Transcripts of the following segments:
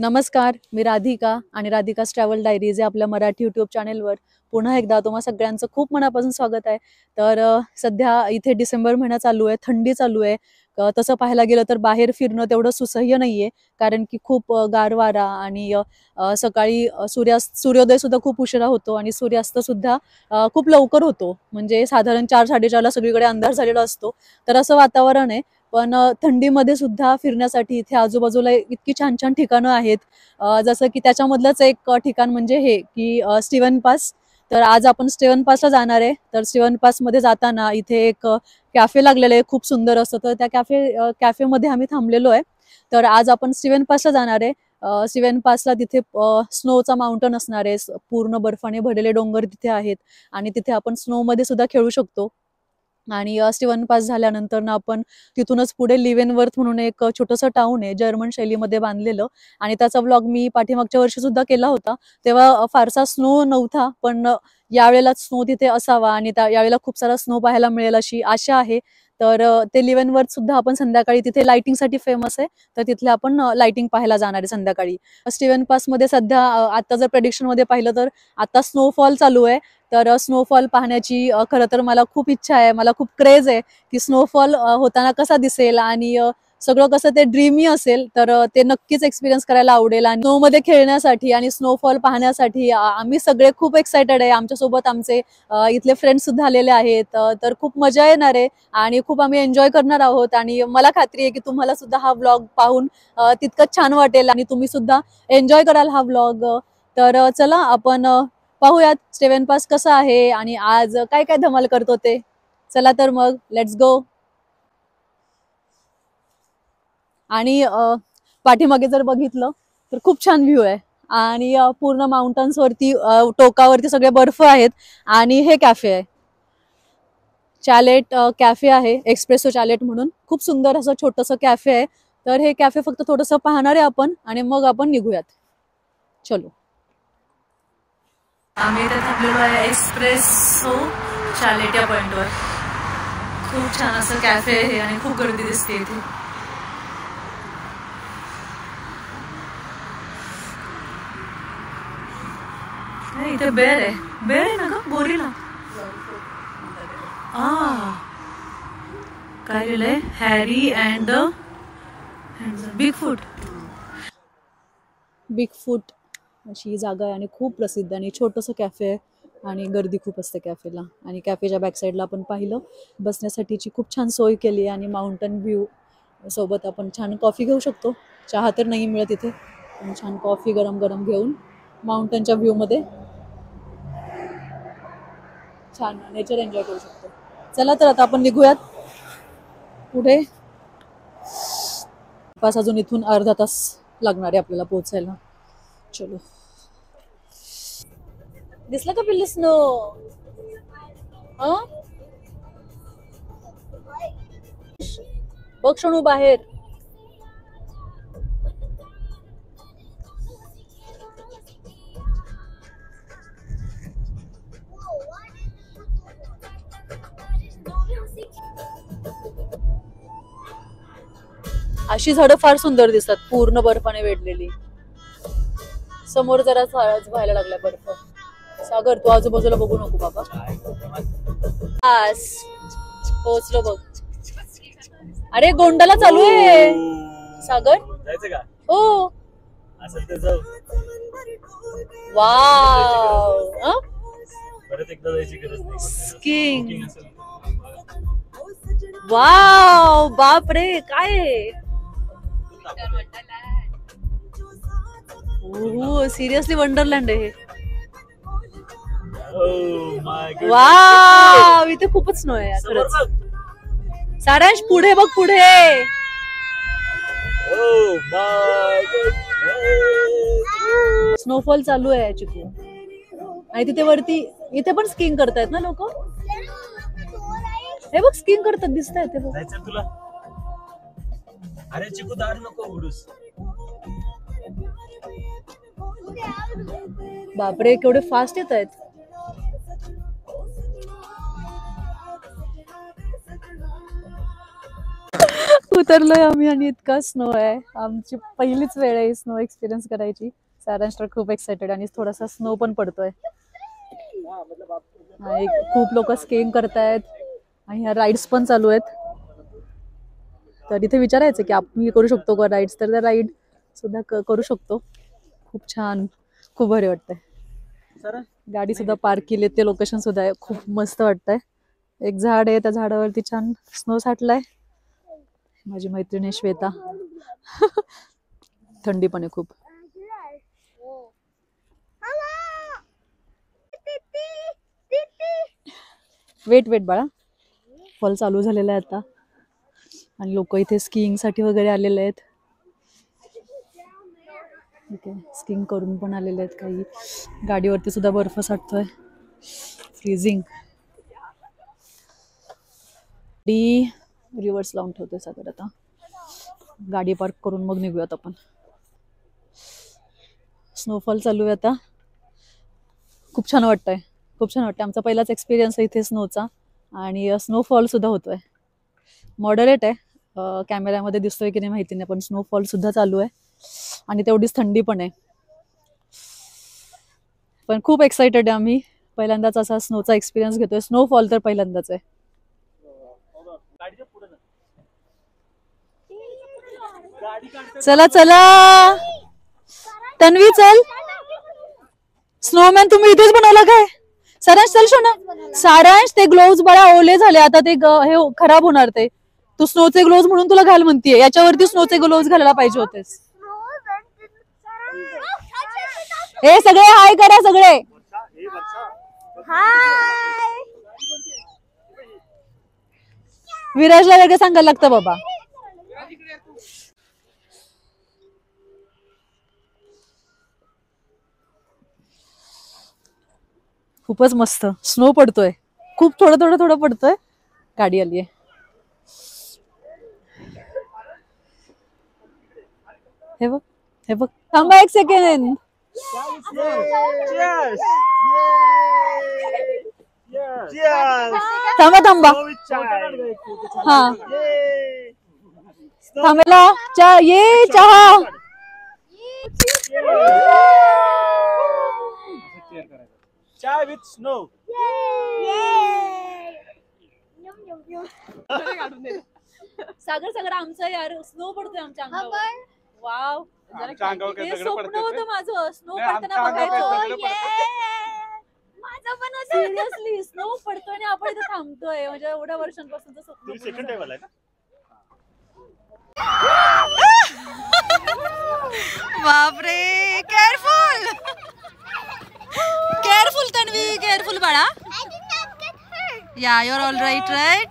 नमस्कार, मी राधिका आणि राधिका's travel diaries या आपल्या मराठी यूट्यूब चॅनेलवर पुन्हा एकदा तुम्हा सगळ्यांचं खूप मनापासून स्वागत आहे. तर सध्या इथे डिसेंबर महिना चालू आहे, थंडी चालू आहे. तसं पाहायला गेलं तर बाहेर फिरणं तेवढं सुसह्य नाहीये, कारण की खूप गार वारा आणि सकाळी सूर्योदय सुद्धा खूप उशिरा होतो आणि सूर्यास्त सुद्धा खूप लवकर होतो. म्हणजे साधारण 4-4:30ला सगळीकडे अंधार झालेला असतो. तर असं वातावरण आहे. पण थंडीमध्ये सुद्धा फिरण्यासाठी इथे आजूबाजूला इतकी छान छान ठिकाणं आहेत. जसं की त्याच्यामधलंच एक ठिकाण म्हणजे हे की स्टीवन पास. तर आज आपण स्टीवन पासला जाणार आहे. तर स्टीवन पास मध्ये जाताना इथे एक कॅफे लागलेलं आहे, खूप सुंदर असतं. तर त्या कॅफेमध्ये आम्ही थांबलेलो आहे. तर आज आपण स्टीवन पासला जाणार आहे. स्टीवन पासला तिथे स्नोचा माउंटन असणार आहे, पूर्ण बर्फाने भरलेले डोंगर तिथे आहेत आणि तिथे आपण स्नो मध्ये सुद्धा खेळू शकतो. आणि स्टीवन पास झाल्यानंतर ना आपण तिथूनच पुढे लिव्हनवर्थ म्हणून एक छोटंसं टाउन आहे, जर्मन शैलीमध्ये बांधलेलं. आणि त्याचा व्लॉग मी पाठीमागच्या वर्षी सुद्धा केला होता. तेव्हा फारसा स्नो नव्हता, पण यावेळेला स्नो तिथे असावा आणि यावेळेला खूप सारा स्नो पाहायला मिळेल अशी आशा आहे. तर ते लिव्हनवर्थ सुद्धा आपण संध्याकाळी तिथे लाइटिंगसाठी फेमस आहे. तर तिथले आपण लाइटिंग पाहायला जाणार आहे संध्याकाळी. स्टीवन पास मध्ये सध्या आता जर प्रेडिक्शन मध्ये पाहिलं तर आता स्नोफॉल चालू आहे. तर स्नोफॉल पाहण्याची खरं तर मला खूप इच्छा आहे, मला खूप क्रेज आहे की स्नोफॉल होताना कसा दिसेल आणि सगळं कसं ते ड्रीमी असेल. तर ते नक्कीच एक्सपिरियन्स करायला आवडेल. आणि स्नो मध्ये खेळण्यासाठी आणि स्नोफॉल पाहण्यासाठी आम्ही सगळे खूप एक्सायटेड आहे. आमच्यासोबत आमचे इथले फ्रेंड्स सुद्धा आलेले आहेत. तर खूप मजा येणार आहे आणि खूप आम्ही एन्जॉय करणार आहोत. आणि मला खात्री आहे की तुम्हाला सुद्धा हा व्लॉग पाहून तितकंच छान वाटेल आणि तुम्ही सुद्धा एन्जॉय कराल हा व्लॉग. तर चला आपण पाहूयात स्टीवन पास कसा आहे आणि आज काय काय धमाल करतो ते. चला तर मग लेट्स गो. आणि पाठीमागे जर बघितलं तर खूप छान व्ह्यू आहे आणि पूर्ण माउंटन्स वरती टोकावरती सगळे बर्फ आहेत. आणि हे कॅफे आहे, चॅलेट कॅफे आहे, एक्सप्रेसो चॅलेट म्हणून. खूप सुंदर असं छोटंसं कॅफे आहे. तर हे कॅफे फक्त थोडंसं पाहणार आहे आपण आणि मग आपण निघूयात. चलो. आम्ही इथे थांबलेलो आहे एक्सप्रेसो चॅलेट या पॉइंटवर. खूप छान असं कॅफे आहे आणि खूप गर्दी दिसते इथे. इथे बेर आहे ना ग, गोरीला. काय लिहिलंय, Harry and the big foot अशी जागा आहे आणि खूप प्रसिद्ध आणि छोटंसं कॅफे आहे आणि गर्दी खूप असते कॅफेला. आणि कॅफेच्या बॅक साईडला आपण पाहिलं बसण्यासाठीची खूप छान सोय केली आहे आणि माउंटन व्ह्यू सोबत आपण छान कॉफी घेऊ शकतो. चहा तर नाही मिळत इथे, पण छान कॉफी गरम गरम घेऊन माउंटनच्या व्ह्यू मध्ये छान नेचर एन्जॉय करू शकतो. चला तर आता आपण निघूयात पुढे. पास अजून इथून अर्धा तास लागणार आहे आपल्याला पोहोचायला. चलो. दिसलं का पिल्लू स्नो? बघ शणू बाहेर. अशी झाडं फार सुंदर दिसतात, पूर्ण बर्फाने वेढलेली. समोर जरा व्हायला लागलाय बर्फ. सागर तू आजूबाजूला बघू नको बाबा. पोहोचलो बघ. अरे गोंडाला चालू आहे सागर. हो. वाव. स्कीइंग. वाव बाप रे काय. सिरियसली वंडरलँड आहे हे. वाव इथे खूपच स्नो आहे खरंच. सारांश पुढे बघ पुढे. स्नोफॉल चालू आहे चिकू. आणि तिथे वरती इथे पण स्कीइंग करतायत ना लोक. हे बघ स्कीइंग करतात दिसत आहे ते तुला. अरे चिकू दार नको उडूस. बापरे केवढे फास्ट येत आहेत. उतरलोय आम्ही आणि इतका स्नो आहे. आमची पहिलीच वेळ आहे स्नो एक्सपिरियन्स करायची. सारांश तर खूप एक्साइटेड आणि थोडासा स्नो पण पडतोय. खूप लोक स्कीइंग करतायत आणि ह्या राईड्स पण चालू आहेत. तर इथे विचारायचं की आपण करू शकतो का राईड्स, तर त्या राईड सुद्धा करू शकतो. खूप छान, खूप भारी वाटतंय. गाडी सुद्धा पार्क केली, ते लोकेशन सुद्धा आहे, खूप मस्त वाटतंय. एक झाड आहे, त्या झाडावरती छान स्नो साठलाय. माझी मैत्रीण आहे श्वेता. थंडी पण आहे खूप. वेट बाळा, फॉल चालू झालेला आहे आता आणि लोक इथे स्कीइंग साठी वगैरे आलेले आहेत. स्कीइंग करून पण आलेले आहेत काही. गाडीवरती सुद्धा बर्फ साठतोय, फ्रीजिंग. रिव्हर्स लावून ठेवतोय सगळं. आता गाडी पार्क करून मग निघूयात आपण. स्नोफॉल चालू आहे आता. खूप छान वाटतंय, खूप छान वाटतंय. आमचा पहिलाच एक्सपिरियन्स आहे इथे स्नोचा आणि स्नोफॉल सुद्धा होतोय. मॉडरेट आहे, कॅमेऱ्यामध्ये दिसतोय की नाही माहिती नाही, पण स्नोफॉल सुद्धा चालू आहे आणि तेवढीच थंडी पण आहे. पण खूप एक्साइटेड आहे आम्ही. पहिल्यांदाच असा स्नोचा एक्सपिरियन्स घेतोय. स्नोफॉल तर पहिल्यांदाच आहे. चला चला तन्वी चल. स्नोमॅन तुम्ही इथेच बनवला काय? सारांश चल शोना. सारांश ते ग्लोव्ज बळा ओले झाले आता, ते हे खराब होणार. ते तू स्नोचे ग्लोव्ज म्हणून तुला घाल म्हणतीये, याच्यावरती स्नोचे ग्लोव्ज घालायला पाहिजे होतेस. हे सगळे हाय करा सगळे. विराजला वेगळं सांगायला लागतं बाबा. खूपच मस्त स्नो पडतोय, खूप थोडं पडतोय. गाडी आलीये. हे बघ, हे बघ. थांबा एक सेकंड. थांबा हा थांबेला. ये चहा. Chai with snow. Sagar Sagar आमचं यार स्नो पडतोय आमच्या अंगावर. वाव, स्वप्न होतं माझं स्नो पडताना बघायचं. माझं पण सिरियसली स्नो पडतोय आणि आपण इथे थांबतोय, म्हणजे एवढ्या वर्षांपासूनचं स्वप्न. सेकंड टेबल आहे ना. बापरे, केअरफुल केअरफुल तन्वी, केअरफुल बाळा. या युअर ऑल राईट राईट.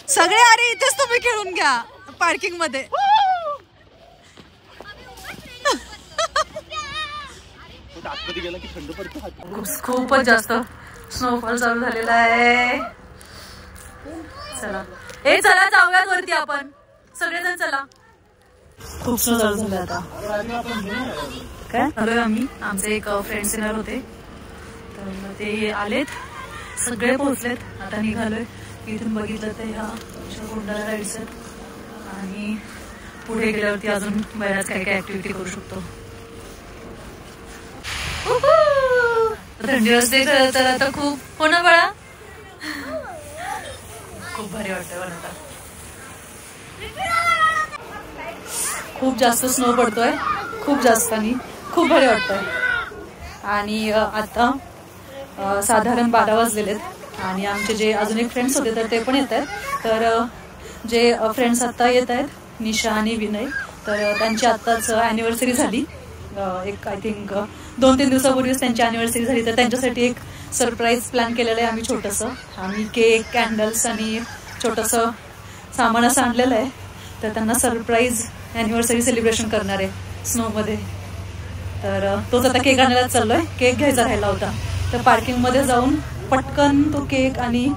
सगळे अरे इथेच तुम्ही खेळून घ्या पार्किंग मध्ये. खूपच जास्त स्नोफॉल चालू झालेला आहे. चला हे चला जाऊयात वरती आपण सगळेजण. चला खूप स्नो चालू झालं आता. काय आलोय आम्ही, आमचे एक फ्रेंड्स येणार होते तर ते आलेत, सगळे पोहोचलेत. आता निघालोय. इथून बघितलं तर ह्या गोंडाळा राईड्स आहेत आणि पुढे गेल्यावरती अजून बऱ्याच काही काही ऍक्टिव्हिटी करू शकतो. थंडी असते खरं तर आता खूप. हो ना बाळा, खूप भारी वाटतंय मला आता. खूप जास्त स्नो पडतोय, खूप जास्त आणि खूप भारी वाटतंय. आणि आता साधारण 12 वाजलेलेत आणि आमचे जे अजून एक फ्रेंड्स होते तर ते पण येत आहेत. तर जे फ्रेंड्स आता येत आहेत निशा आणि विनय, तर त्यांची आत्ताच ॲनिव्हर्सरी झाली. एक आय थिंक 2-3 दिवसापूर्वीच त्यांची ॲनिव्हर्सरी झाली. तर त्यांच्यासाठी एक सरप्राईज प्लॅन केलेलं आहे आम्ही छोटंसं. आम्ही केक, कॅन्डल्स आणि छोटंसं सामान असं आणलेलं आहे. तर त्यांना सरप्राईज ॲनिव्हर्सरी सेलिब्रेशन करणार आहे स्नोमध्ये. तर तोच आता केक आणायला चाललोय. केक घ्यायचा राहिला होता तर पार्किंगमध्ये जाऊन पटकन तो केक आणि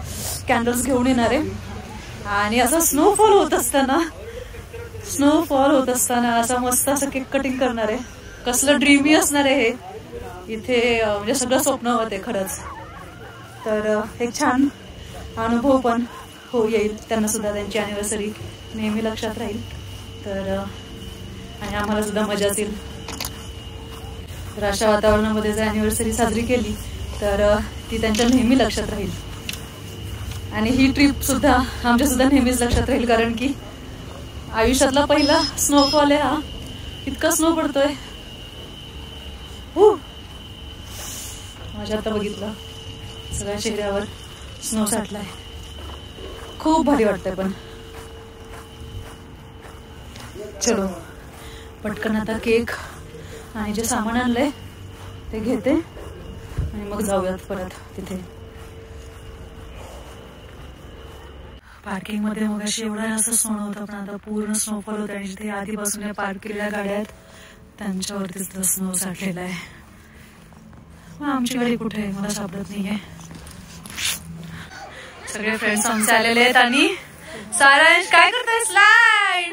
कॅन्डल्स घेऊन येणार आहे. आणि असं स्नोफॉल होत असताना असं मस्त असं केक कटिंग करणार आहे. कसलं ड्रीमी असणार आहे हे. इथे म्हणजे सगळं स्वप्न होते खरंच. तर एक छान अनुभव पण हो येईल त्यांना सुद्धा. त्यांची अॅनिव्हर्सरी नेहमी लक्षात राहील. तर आणि आम्हाला सुद्धा मजाच येईल. तर अशा वातावरणामध्ये जर अॅनिव्हर्सरी साजरी केली तर ती त्यांच्या नेहमी लक्षात राहील. आणि ही ट्रिप सुद्धा आमच्या सुद्धा नेहमीच लक्षात राहील, कारण की आयुष्यातला पहिला स्नोफॉल आहे हा. इतका स्नो पडतोय. माझ्या आता बघितलं सगळ्या चेहऱ्यावर स्नो साठलाय. खूप भारी वाटतंय. पण चलो पटकन आता केक आणि जे सामान आणलंय ते घेते आणि मग जाऊयात परत तिथे. पार्किंग मध्ये मग अशी एवढा जास्त स्नो होता, पण आता पूर्ण स्नोफॉल होत. आणि जिथे आधीपासून पार्क केलेल्या गाड्या आहेत त्यांच्यावरती सुद्धा स्नो साठलेला आहे. आमची गाडी कुठे आहे मला सापडत नाहीये. सगळे फ्रेंड्स आमचे आलेले आहेत. आणि सारांश काय करताय? स्लाइड.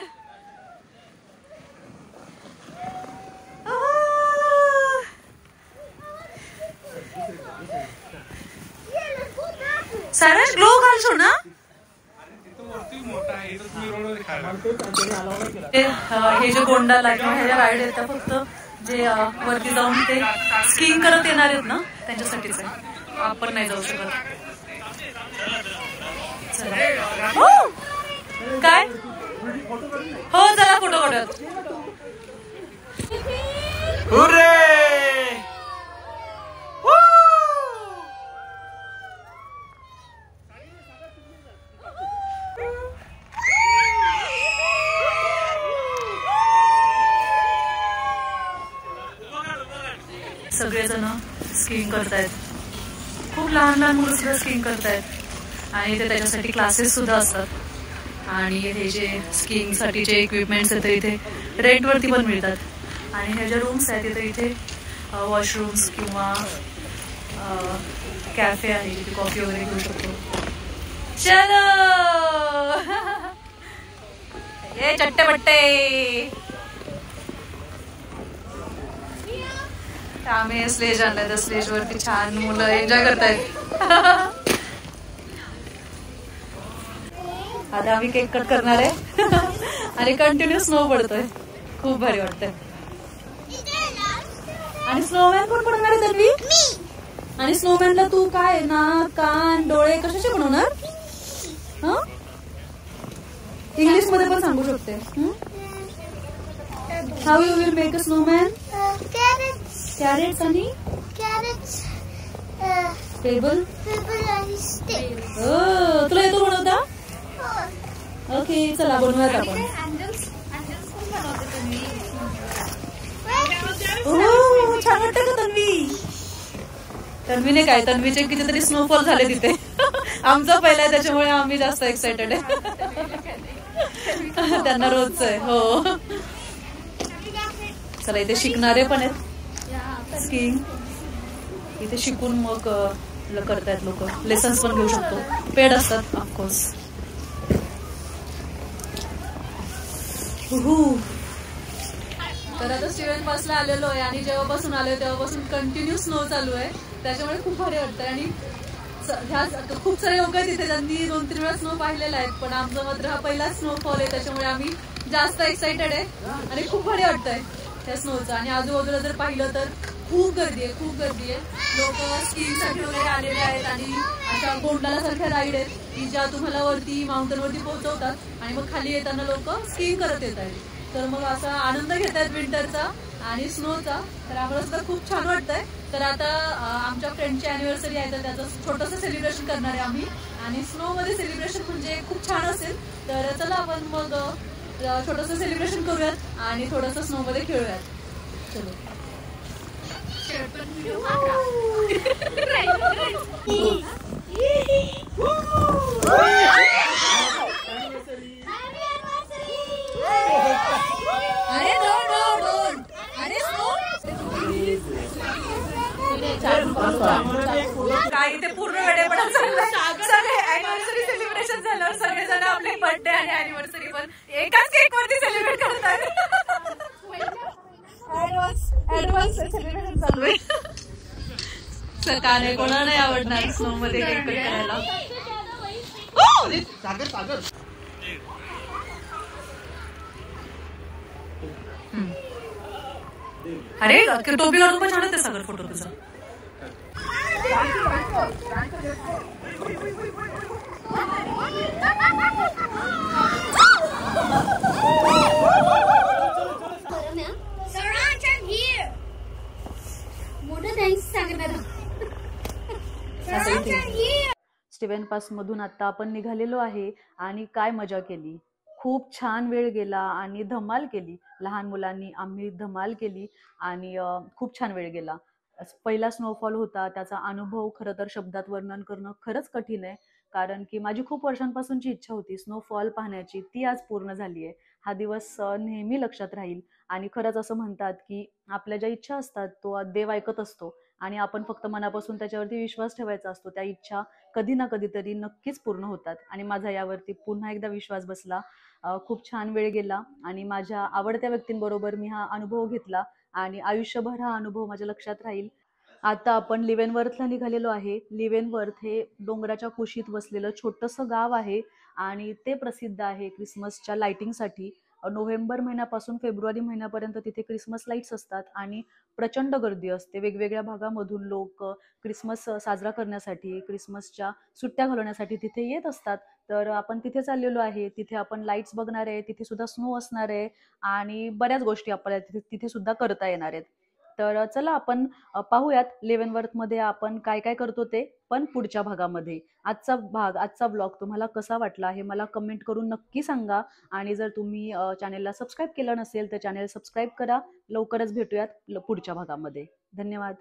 सारांश ग्लो घालशो ना. हे जे गोंडाला किंवा ह्या ज्या राईड आहेत त्या फक्त जे वरती जाऊन ते स्कीइंग करत येणार आहेत ना त्यांच्यासाठीच आहे. आपण नाही जाऊ शकत. काय हो जरा फोटो काढत. सगळेजण स्कीइंग करतायत. खूप लहान लहान मुलं सुद्धा स्कीइंग करतायत. आणि ते त्याच्यासाठी क्लासेस सुद्धा असतात. आणि हे जे स्कीइंग साठी जे इक्विपमेंट्स आहेत ते इथे रेंटवरती पण मिळतात. आणि हे ज्या रूम्स आहेत तिथे इथे वॉशरूम्स किंवा कॅफे आहे जिथे कॉफी वगैरे घेऊ शकतो. चलो ये चट्टे बट्टे. आम्ही स्लेज आणलाय. तर स्लेज वरती छान मुलं एन्जॉय करतायत. आता आम्ही केक कट करणार आहे आणि कंटिन्यू स्नो पडतोय. खूप भारी वाटतंय. आणि स्नोमॅन कोण बनवणार आहे तन्वी? आणि स्नोमॅनला तू काय नाक कान डोळे कशाचे बनवणार? इंग्लिश मध्ये पण सांगू शकते. How you will make a Snowman? Carrots आणि टेबल. तुला येतो बनवता? ओके चला बनवूयात आपण. छान वाटतं का तन्वी? तन्वीने काय तन्वीचे कितीतरी स्नोफॉल झाले तिथे. आमचा पहिला आहे त्याच्यामुळे आम्ही जास्त एक्सायटेड आहे. त्यांना रोजच आहे. हो चला इथे शिकणारे पण आहेत स्कीइंग. इथे शिकून मग करतायत लोक. लेसन्स पण घेऊ शकतो. पेड असतात ऑफकोर्स. तर आता स्टीव्हन पासला आलेलो आहे आणि जेव्हापासून आलोय तेव्हापासून कंटिन्यू स्नो चालू आहे. त्याच्यामुळे खूप भारी वाटतंय. आणि खूप सारे लोक आहेत तिथे त्यांनी 2-3 वेळा स्नो पाहिलेला आहे. पण आमचा मात्र हा पहिला स्नोफॉल आहे त्याच्यामुळे आम्ही जास्त एक्साइटेड आहे. आणि खूप भारी वाटतंय त्या स्नोचं. आणि आजूबाजूला जर पाहिलं तर खूप गर्दी आहे. खूप गर्दी आहे. लोक स्कीइंग साठी वगैरे आलेले आहेत. आणि अशा गोंडाला सारख्या राईड आहेत की ज्या तुम्हाला वरती माउंटेन वरती पोहोचवतात आणि मग खाली येताना लोक स्कीइंग करत येत आहेत. तर मग असा आनंद घेत आहेत विंटरचा आणि स्नोचा. तर आम्हाला सुद्धा खूप छान वाटतंय. तर आता आमच्या फ्रेंडची अॅनिव्हर्सरी आहे तर त्याचं छोटंसं सेलिब्रेशन करणार आहे आम्ही. आणि स्नो मध्ये सेलिब्रेशन म्हणजे खूप छान असेल. तर चला आपण मग छोटंसं सेलिब्रेशन करूयात आणि थोडंसं स्नो मध्ये खेळूयात. चलो अरे डोंट अरे काय इथे पूर्ण वेळेपणा चाललाय. सगळे अॅनिव्हर्सरी सेलिब्रेशन झाल्यावर सगळेजण आपले बर्थडे आणि अॅनिव्हर्सरी पण एकाच केक वरती सेलिब्रेट करतात. ऍडव्हान्स सेलिब्रेशन चालू आहे. का नाही, कोणाला नाही आवडणार स्नो मध्ये केक कट करायला. अरे टोपी घालून पण छान होते सागर फोटो तुझा. स्टीव्हन पास मधून आता आपण निघालेलो आहे आणि काय मजा केली. खूप छान वेळ गेला आणि धमाल केली. लहान मुलांनी आम्ही धमाल केली आणि खूप छान वेळ गेला. पहिला स्नोफॉल होता, त्याचा अनुभव खरं तर शब्दात वर्णन करणं खरंच कठीण आहे. कारण की माझी खूप वर्षांपासूनची इच्छा होती स्नोफॉल पाहण्याची, ती आज पूर्ण झाली आहे. हा दिवस नेहमी लक्षात राहील. आणि खरंच असं म्हणतात की आपल्या ज्या इच्छा असतात तो देव ऐकत असतो आणि आपण फक्त मनापासून त्याच्यावरती विश्वास ठेवायचा असतो. त्या इच्छा कधी ना कधीतरी नक्कीच पूर्ण होतात आणि माझा यावरती पुन्हा एकदा विश्वास बसला. खूप छान वेळ गेला आणि माझ्या आवडत्या व्यक्तींबरोबर मी हा अनुभव घेतला आणि आयुष्यभर हा अनुभव माझ्या लक्षात राहील. आता आपण लिवेनवर्थला निघालेलो आहे. लिवेनवर्थ हे डोंगराच्या कुशीत वसलेलं छोटंसं गाव आहे आणि ते प्रसिद्ध आहे क्रिसमसच्या लाइटिंगसाठी. नोव्हेंबर महिन्यापासून फेब्रुवारी महिन्यापर्यंत तिथे क्रिसमस लाईट्स असतात आणि प्रचंड गर्दी असते. वेगवेगळ्या भागामधून लोक क्रिसमस साजरा करण्यासाठी, क्रिसमसच्या सुट्ट्या घालवण्यासाठी तिथे येत असतात. तर आपण तिथे चाललेलो आहे. तिथे आपण लाईट्स बघणार आहे, तिथे सुद्धा स्नो असणार आहे आणि बऱ्याच गोष्टी आपल्याला तिथे सुद्धा करता येणार आहेत. तर चला आपण पाहूयात लेव्हनवर्थमध्ये आपण काय काय करतो ते, पण पुढच्या भागामध्ये. आजचा ब्लॉग तुम्हाला कसा वाटला हे मला कमेंट करून नक्की सांगा. आणि जर तुम्ही चॅनेलला सबस्क्राईब केलं नसेल तर चॅनेल सबस्क्राईब करा. लवकरच भेटूयात पुढच्या भागामध्ये. धन्यवाद.